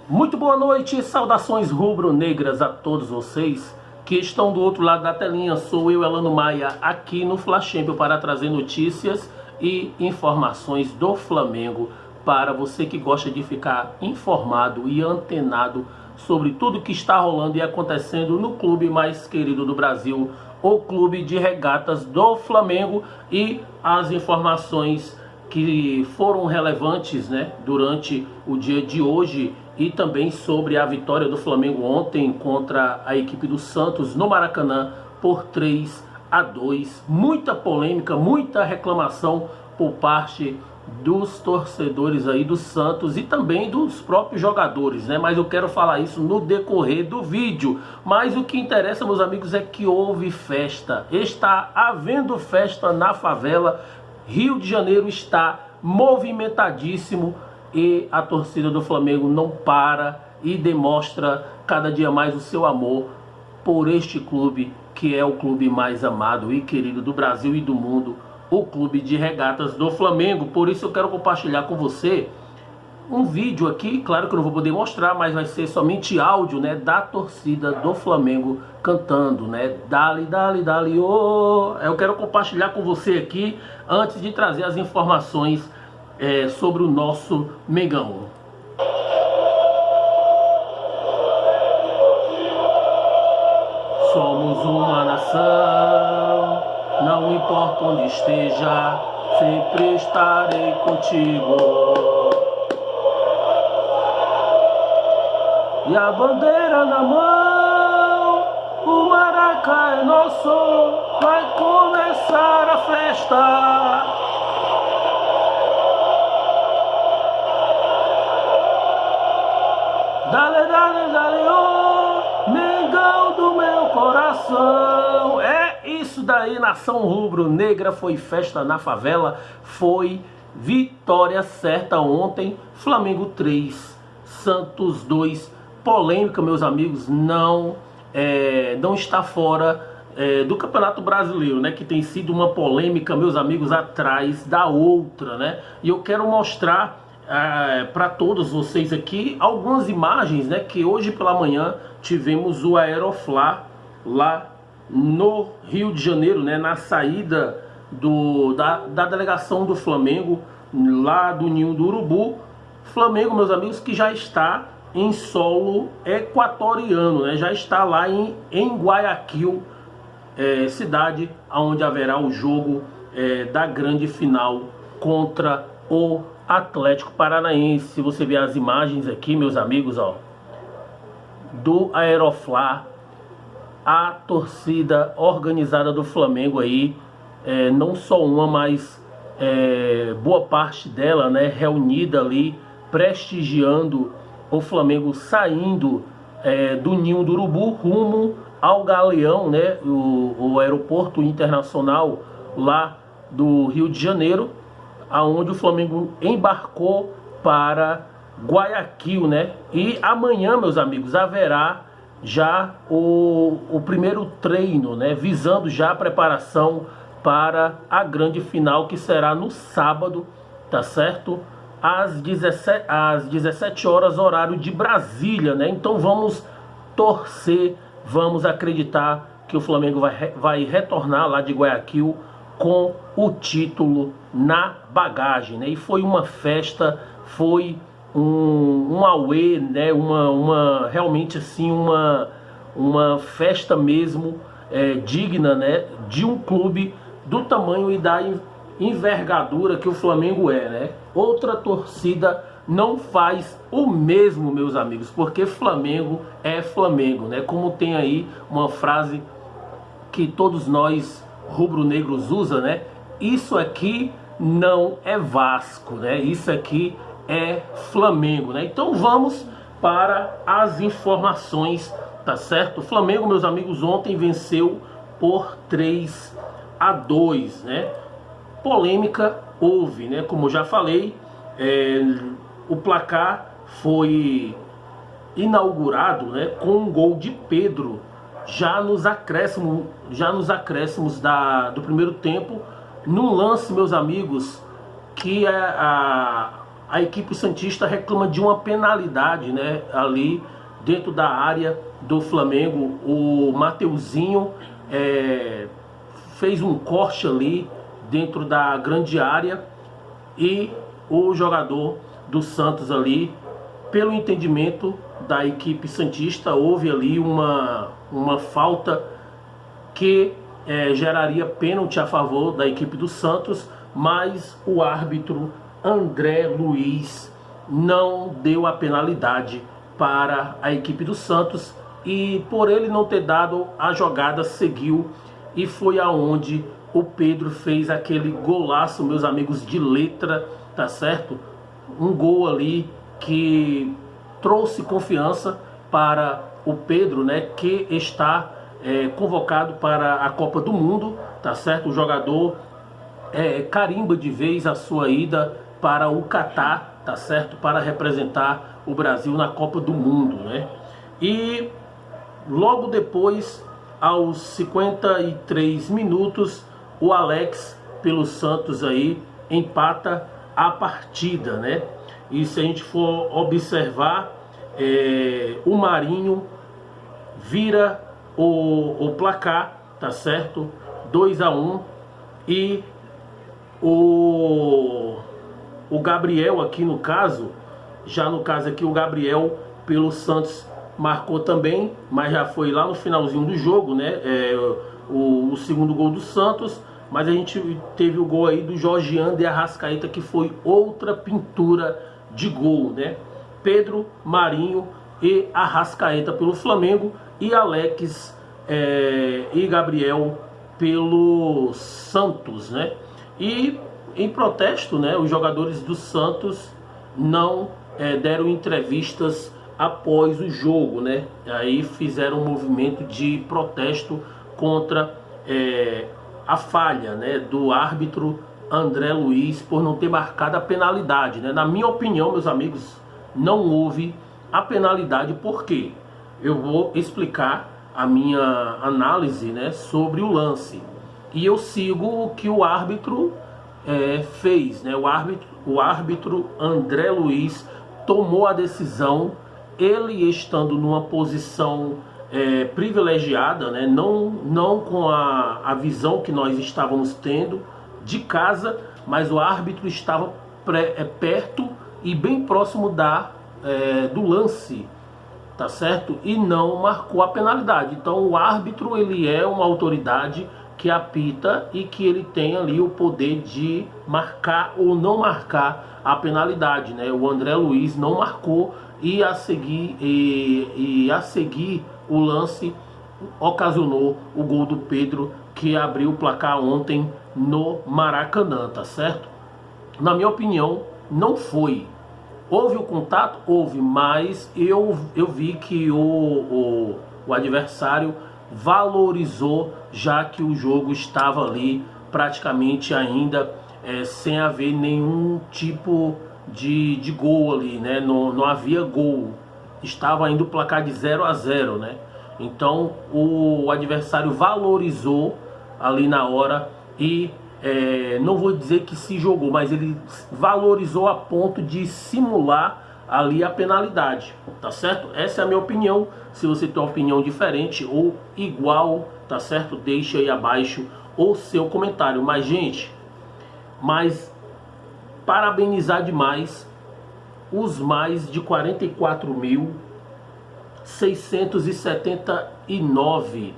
Muito boa noite, saudações rubro-negras a todos vocês que estão do outro lado da telinha. Sou eu, Elano Maia, aqui no Flash Champions para trazer notícias e informações do Flamengo para você que gosta de ficar informado e antenado sobre tudo que está rolando e acontecendo no clube mais querido do Brasil, o Clube de Regatas do Flamengo, e as informações que foram relevantes, né, durante o dia de hoje, e também sobre a vitória do Flamengo ontem contra a equipe do Santos no Maracanã por 3-2. Muita polêmica, muita reclamação por parte dos torcedores aí do Santos e também dos próprios jogadores, né? Mas eu quero falar isso no decorrer do vídeo. Mas o que interessa, meus amigos, é que houve festa. Está havendo festa na favela. Rio de Janeiro está movimentadíssimo e a torcida do Flamengo não para e demonstra cada dia mais o seu amor por este clube, que é o clube mais amado e querido do Brasil e do mundo, o Clube de Regatas do Flamengo. Por isso eu quero compartilhar com você um vídeo aqui, claro que eu não vou poder mostrar, mas vai ser somente áudio, né, da torcida do Flamengo cantando, né, dali, dali, dali, oh. Eu quero compartilhar com você aqui, antes de trazer as informações sobre o nosso Mengão. Somos uma nação, não importa onde esteja, sempre estarei contigo. E a bandeira na mão, o Maraca é nosso, vai começar a festa. Dale, dale, dale, oh, Mengão do meu coração. É isso daí, nação rubro-negra, foi festa na favela, foi vitória certa ontem, Flamengo 3, Santos 2, polêmica, meus amigos, não está fora do Campeonato Brasileiro, né, que tem sido uma polêmica, meus amigos, atrás da outra, né, e eu quero mostrar para todos vocês aqui algumas imagens, né, que hoje pela manhã tivemos o Aeroflá lá no Rio de Janeiro, né, na saída da delegação do Flamengo lá do Ninho do Urubu. Flamengo, meus amigos, que já está em solo equatoriano, né, já está lá em Guayaquil, cidade onde haverá o jogo da grande final contra o Atlético Paranaense. Se você ver as imagens aqui, meus amigos, ó, do Aeroflá, a torcida organizada do Flamengo aí, não só uma, mas boa parte dela, né, reunida ali, prestigiando o Flamengo saindo do Ninho do Urubu rumo ao Galeão, né, o aeroporto internacional lá do Rio de Janeiro, aonde o Flamengo embarcou para Guayaquil, né? E amanhã, meus amigos, haverá já o primeiro treino, né, visando já a preparação para a grande final, que será no sábado, tá certo? Às 17 horas, horário de Brasília, né? Então vamos torcer, vamos acreditar que o Flamengo vai retornar lá de Guayaquil com o título na bagagem, né? E foi uma festa, foi um auê, né? Realmente assim, uma festa mesmo, digna, né, de um clube do tamanho e da envergadura que o Flamengo é, né? Outra torcida não faz o mesmo, meus amigos, porque Flamengo é Flamengo, né? Como tem aí uma frase que todos nós rubro-negros usa, né? Isso aqui não é Vasco, né? Isso aqui é Flamengo, né? Então vamos para as informações, tá certo? O Flamengo, meus amigos, ontem venceu por 3-2, né? Polêmica houve, né? Como eu já falei, o placar foi inaugurado, né, com um gol de Pedro já nos acréscimos do primeiro tempo, num lance, meus amigos, que a equipe santista reclama de uma penalidade, né, ali dentro da área do Flamengo. O Mateuzinho fez um corte ali dentro da grande área e o jogador do Santos ali, pelo entendimento da equipe santista, houve ali uma falta que geraria pênalti a favor da equipe do Santos, mas o árbitro André Luiz não deu a penalidade para a equipe do Santos, e por ele não ter dado, a jogada seguiu e foi aonde o Pedro fez aquele golaço, meus amigos, de letra, tá certo? Um gol ali que trouxe confiança para o Pedro, né, que está convocado para a Copa do Mundo, tá certo? O jogador carimba de vez a sua ida para o Catar, tá certo? Para representar o Brasil na Copa do Mundo, né? E logo depois, aos 53 minutos, o Alex, pelo Santos aí, empata a partida, né? E se a gente for observar, o Marinho vira o placar, tá certo? 2-1, e o Gabriel aqui no caso, o Gabriel pelo Santos marcou também, mas já foi lá no finalzinho do jogo, né? O segundo gol do Santos. Mas a gente teve o gol aí do Georgian de Arrascaeta, que foi outra pintura de gol, né? Pedro, Marinho e Arrascaeta pelo Flamengo, e Alex e Gabriel pelo Santos, né? E em protesto, né, os jogadores do Santos não deram entrevistas após o jogo, né? Aí fizeram um movimento de protesto contra a falha, né, do árbitro André Luiz por não ter marcado a penalidade, né? Na minha opinião, meus amigos, não houve a penalidade. Por quê? Eu vou explicar a minha análise, né, sobre o lance. E eu sigo o que o árbitro fez, né? O árbitro André Luiz tomou a decisão, ele estando numa posição privilegiada, né? Não com a visão que nós estávamos tendo de casa, mas o árbitro estava perto e bem próximo do lance, tá certo? E não marcou a penalidade. Então o árbitro, ele é uma autoridade que apita e que ele tem ali o poder de marcar ou não marcar a penalidade, né? O André Luiz não marcou, e a seguir o lance ocasionou o gol do Pedro, que abriu o placar ontem no Maracanã, tá certo? Na minha opinião, não foi. Houve o contato? Houve, mas eu vi que o adversário valorizou, já que o jogo estava ali praticamente ainda sem haver nenhum tipo de gol ali, né? Não havia gol, estava ainda o placar de 0-0, né? Então o adversário valorizou ali na hora e não vou dizer que se jogou, mas ele valorizou a ponto de simular ali a penalidade, tá certo? Essa é a minha opinião. Se você tem uma opinião diferente ou igual, tá certo? Deixa aí abaixo o seu comentário. Mas, gente, parabenizar demais os mais de 44.679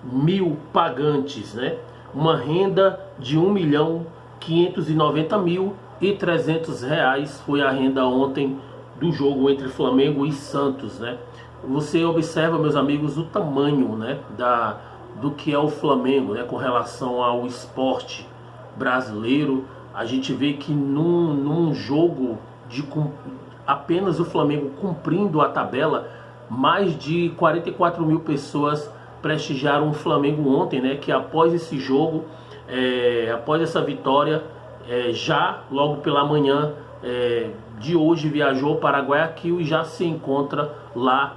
mil pagantes, né? Uma renda de R$1.590.300 foi a renda ontem do jogo entre Flamengo e Santos, né? Você observa, meus amigos, o tamanho, né, do que é o Flamengo, né, com relação ao esporte brasileiro. A gente vê que num jogo apenas o Flamengo cumprindo a tabela, mais de 44 mil pessoas prestigiaram o Flamengo ontem, né? Que após esse jogo, após essa vitória, já logo pela manhã de hoje viajou para Guayaquil e já se encontra lá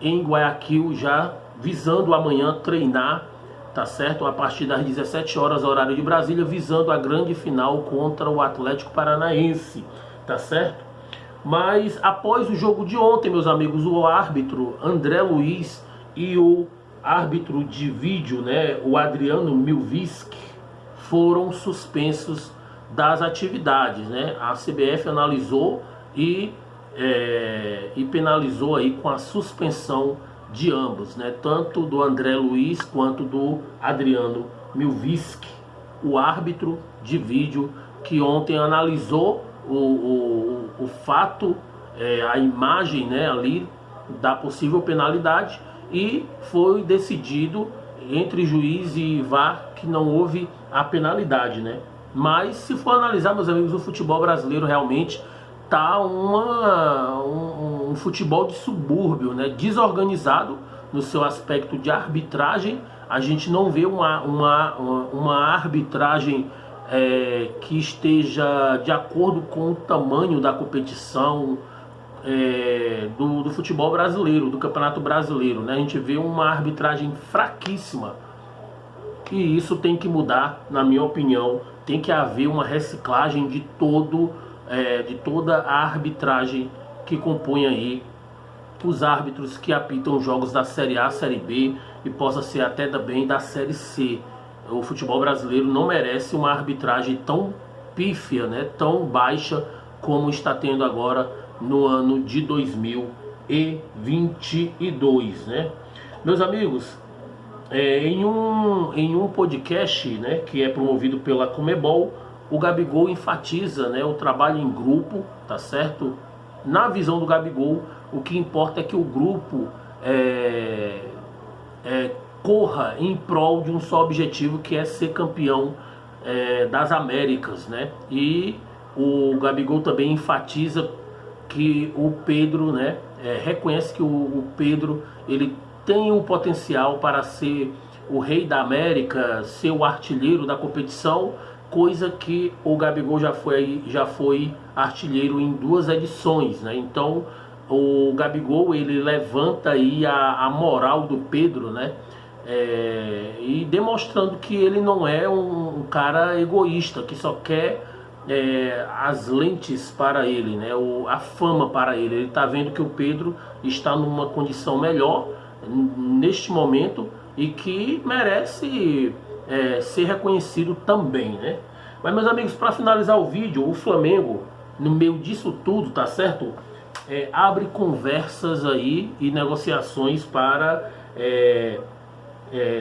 em Guayaquil, já visando amanhã treinar, tá certo? A partir das 17 horas, horário de Brasília, visando a grande final contra o Atlético Paranaense, tá tá certo? Mas após o jogo de ontem, meus amigos, o árbitro André Luiz e o árbitro de vídeo, né, o Adriano Milvisk, foram suspensos das atividades, né? A CBF analisou e penalizou aí com a suspensão de ambos, né? Tanto do André Luiz quanto do Adriano Milvisk, o árbitro de vídeo que ontem analisou o fato, a imagem, né, ali da possível penalidade, e foi decidido entre juiz e VAR que não houve a penalidade, né? Mas se for analisar, meus amigos, o futebol brasileiro realmente tá um futebol de subúrbio, né? Desorganizado no seu aspecto de arbitragem. A gente não vê uma arbitragem que esteja de acordo com o tamanho da competição do futebol brasileiro, do Campeonato Brasileiro, né? A gente vê uma arbitragem fraquíssima, e isso tem que mudar, na minha opinião. Tem que haver uma reciclagem de toda a arbitragem que compõe aí os árbitros que apitam jogos da Série A, Série B e possa ser até também da Série C. O futebol brasileiro não merece uma arbitragem tão pífia, né, tão baixa como está tendo agora no ano de 2022, né? Meus amigos, em um podcast, né, que é promovido pela Conmebol, o Gabigol enfatiza, né, o trabalho em grupo, tá certo? Na visão do Gabigol, o que importa é que o grupo corra em prol de um só objetivo, que é ser campeão das Américas, né? E o Gabigol também enfatiza que o Pedro, né, reconhece que o Pedro, ele tem um potencial para ser o rei da América, ser o artilheiro da competição, coisa que o Gabigol já foi artilheiro em 2 edições, né? Então o Gabigol, ele levanta aí a moral do Pedro, né? E demonstrando que ele não é um cara egoísta, que só quer as lentes para ele, né? A fama para ele. Ele está vendo que o Pedro está numa condição melhor neste momento e que merece ser reconhecido também, né? Mas, meus amigos, para finalizar o vídeo, o Flamengo, no meio disso tudo, tá certo? Abre conversas aí e negociações para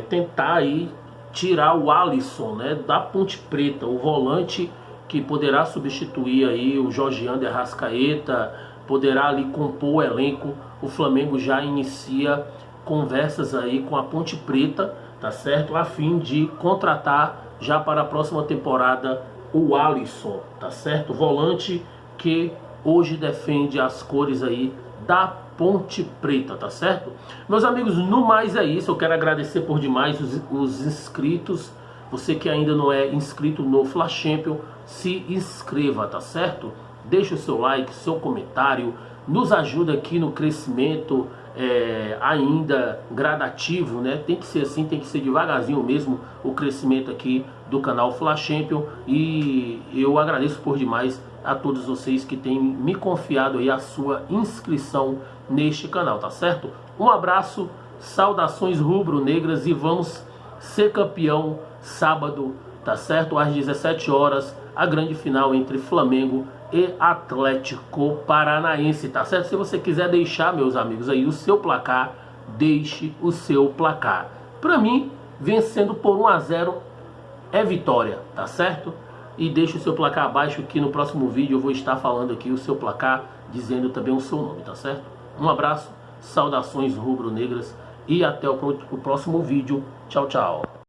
tentar aí tirar o Alisson, né, da Ponte Preta, o volante que poderá substituir aí o Jorginho de Arrascaeta, poderá ali compor o elenco. O Flamengo já inicia conversas aí com a Ponte Preta, tá certo? A fim de contratar já para a próxima temporada o Alisson, tá certo? Volante que hoje defende as cores aí da Ponte Preta, tá certo? Meus amigos, no mais é isso. Eu quero agradecer por demais os inscritos. Você que ainda não é inscrito no Fla Champion, se inscreva, tá certo? Deixe o seu like, seu comentário, nos ajuda aqui no crescimento ainda gradativo, né? Tem que ser assim, tem que ser devagarzinho mesmo o crescimento aqui do canal Fla Champion. E eu agradeço por demais a todos vocês que têm me confiado aí a sua inscrição neste canal, tá certo? Um abraço, saudações rubro-negras, e vamos ser campeão sábado, tá certo? Às 17 horas, a grande final entre Flamengo e Atlético Paranaense, tá certo? Se você quiser deixar, meus amigos, aí o seu placar, deixe o seu placar. Para mim, vencendo por 1-0 é vitória, tá certo? E deixe o seu placar abaixo, que no próximo vídeo eu vou estar falando aqui o seu placar, dizendo também o seu nome, tá certo? Um abraço, saudações rubro-negras e até o próximo vídeo. Tchau, tchau.